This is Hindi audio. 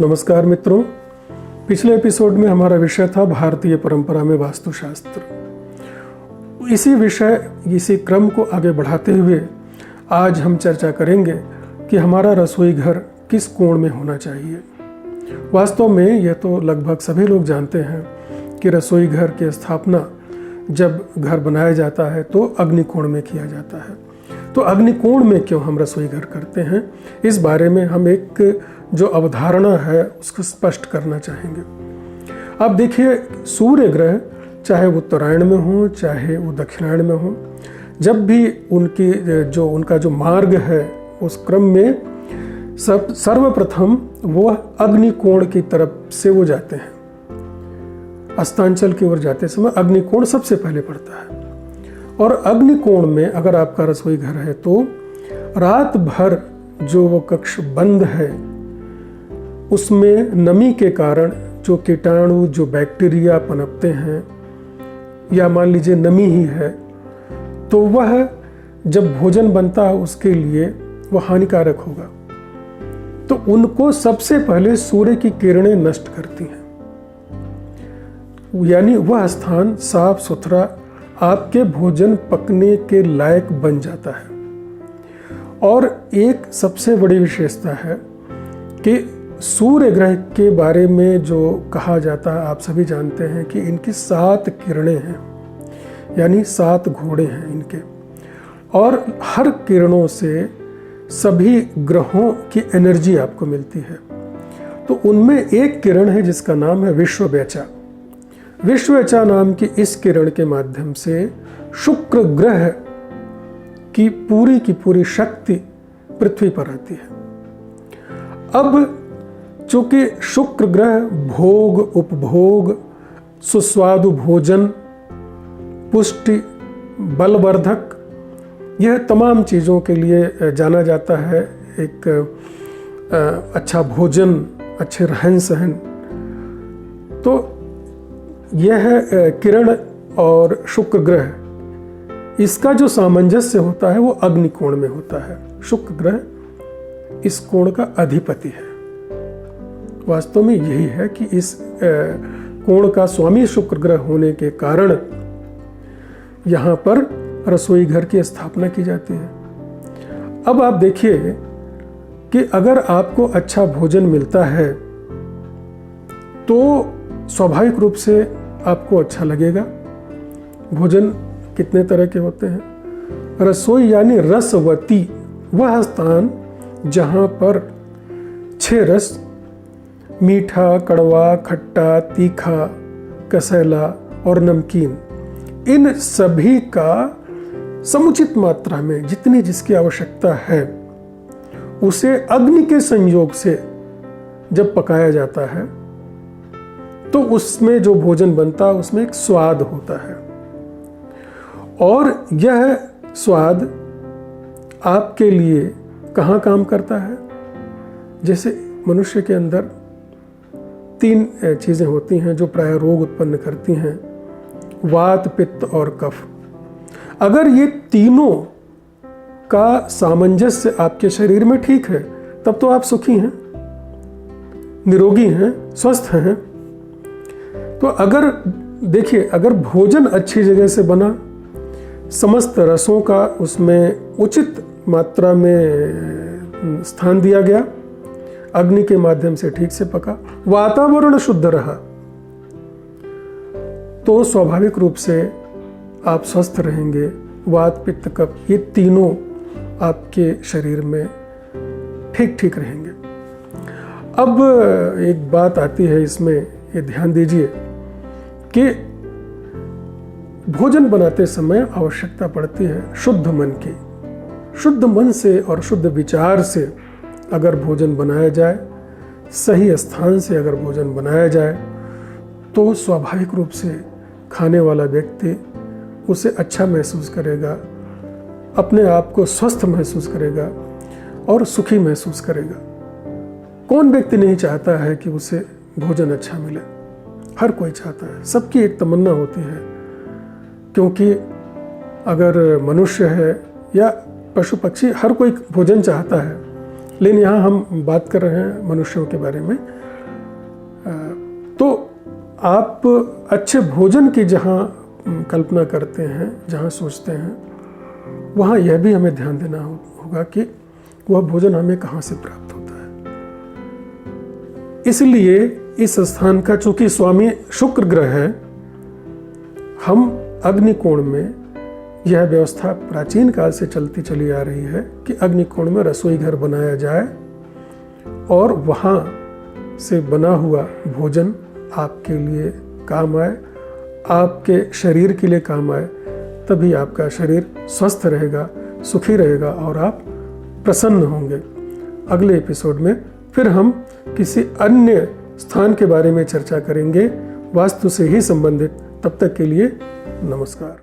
नमस्कार मित्रों, पिछले एपिसोड में हमारा विषय था भारतीय परंपरा में वास्तुशास्त्र। इसी क्रम को आगे बढ़ाते हुए आज हम चर्चा करेंगे कि हमारा रसोई घर किस कोण में होना चाहिए। वास्तव में यह तो लगभग सभी लोग जानते हैं कि रसोई घर की स्थापना जब घर बनाया जाता है तो अग्निकोण में किया जाता है। तो अग्निकोण में क्यों हम रसोई घर करते हैं, इस बारे में हम एक जो अवधारणा है उसको स्पष्ट करना चाहेंगे। अब देखिए, सूर्य ग्रह चाहे वो उत्तरायण में हो चाहे वो दक्षिणायण में हो, जब भी उनका जो मार्ग है उस क्रम में सर्वप्रथम वो अग्निकोण की तरफ से वो जाते हैं। अस्तांचल की ओर जाते समय अग्निकोण सबसे पहले पड़ता है। और अग्निकोण में अगर आपका रसोई घर है तो रात भर जो वो कक्ष बंद है उसमें नमी के कारण जो कीटाणु, जो बैक्टीरिया पनपते हैं, या मान लीजिए नमी ही है, तो वह जब भोजन बनता है उसके लिए वह हानिकारक होगा। तो उनको सबसे पहले सूर्य की किरणें नष्ट करती हैं, यानी वह स्थान साफ सुथरा आपके भोजन पकने के लायक बन जाता है। और एक सबसे बड़ी विशेषता है कि सूर्य ग्रह के बारे में जो कहा जाता है, आप सभी जानते हैं कि इनकी 7 किरणें हैं, यानी 7 घोड़े हैं इनके, और हर किरणों से सभी ग्रहों की एनर्जी आपको मिलती है। तो उनमें एक किरण है जिसका नाम है विश्ववेचा। विश्ववेचा नाम की इस किरण के माध्यम से शुक्र ग्रह की पूरी शक्ति पृथ्वी पर आती है। अब चूंकि शुक्र ग्रह भोग, उपभोग, सुस्वादु भोजन, पुष्टि, बलवर्धक, यह तमाम चीज़ों के लिए जाना जाता है। एक अच्छा भोजन, अच्छे रहन सहन, तो यह किरण और शुक्र ग्रह, इसका जो सामंजस्य होता है वो अग्निकोण में होता है। शुक्र ग्रह इस कोण का अधिपति है। वास्तव में यही है कि इस कोण का स्वामी शुक्र ग्रह होने के कारण यहाँ पर रसोई घर की स्थापना की जाती है। अब आप देखिए कि अगर आपको अच्छा भोजन मिलता है तो स्वाभाविक रूप से आपको अच्छा लगेगा। भोजन कितने तरह के होते हैं? रसोई यानी रसवती, वह स्थान जहाँ पर 6 रस, मीठा, कड़वा, खट्टा, तीखा, कसैला और नमकीन, इन सभी का समुचित मात्रा में जितनी जिसकी आवश्यकता है उसे अग्नि के संयोग से जब पकाया जाता है तो उसमें जो भोजन बनता है उसमें एक स्वाद होता है। और यह स्वाद आपके लिए कहाँ काम करता है? जैसे मनुष्य के अंदर 3 चीज़ें होती हैं जो प्राय रोग उत्पन्न करती हैं, वात, पित्त और कफ। अगर ये तीनों का सामंजस्य आपके शरीर में ठीक है तब तो आप सुखी हैं, निरोगी हैं, स्वस्थ हैं। तो अगर देखिए, अगर भोजन अच्छी जगह से बना, समस्त रसों का उसमें उचित मात्रा में स्थान दिया गया, अग्नि के माध्यम से ठीक से पका, वातावरण शुद्ध रहा, तो स्वाभाविक रूप से आप स्वस्थ रहेंगे। वात, पित्त, कफ, ये तीनों आपके शरीर में ठीक रहेंगे। अब एक बात आती है इसमें, ये ध्यान दीजिए कि भोजन बनाते समय आवश्यकता पड़ती है शुद्ध मन की। शुद्ध मन से और शुद्ध विचार से अगर भोजन बनाया जाए, सही स्थान से अगर भोजन बनाया जाए, तो स्वाभाविक रूप से खाने वाला व्यक्ति उसे अच्छा महसूस करेगा, अपने आप को स्वस्थ महसूस करेगा और सुखी महसूस करेगा। कौन व्यक्ति नहीं चाहता है कि उसे भोजन अच्छा मिले? हर कोई चाहता है, सबकी एक तमन्ना होती है। क्योंकि अगर मनुष्य है या पशु पक्षी, हर कोई भोजन चाहता है। लेकिन यहाँ हम बात कर रहे हैं मनुष्यों के बारे में, आप अच्छे भोजन की जहाँ कल्पना करते हैं, जहाँ सोचते हैं, वहाँ यह भी हमें ध्यान देना होगा कि वह भोजन हमें कहाँ से प्राप्त होता है। इसलिए इस स्थान का, चूंकि स्वामी शुक्र ग्रह है, हम अग्निकोण में, यह व्यवस्था प्राचीन काल से चलती चली आ रही है कि अग्निकोण में रसोई घर बनाया जाए और वहाँ से बना हुआ भोजन आपके लिए काम आए, आपके शरीर के लिए काम आए। तभी आपका शरीर स्वस्थ रहेगा, सुखी रहेगा और आप प्रसन्न होंगे। अगले एपिसोड में फिर हम किसी अन्य स्थान के बारे में चर्चा करेंगे, वास्तु से ही संबंधित। तब तक के लिए नमस्कार।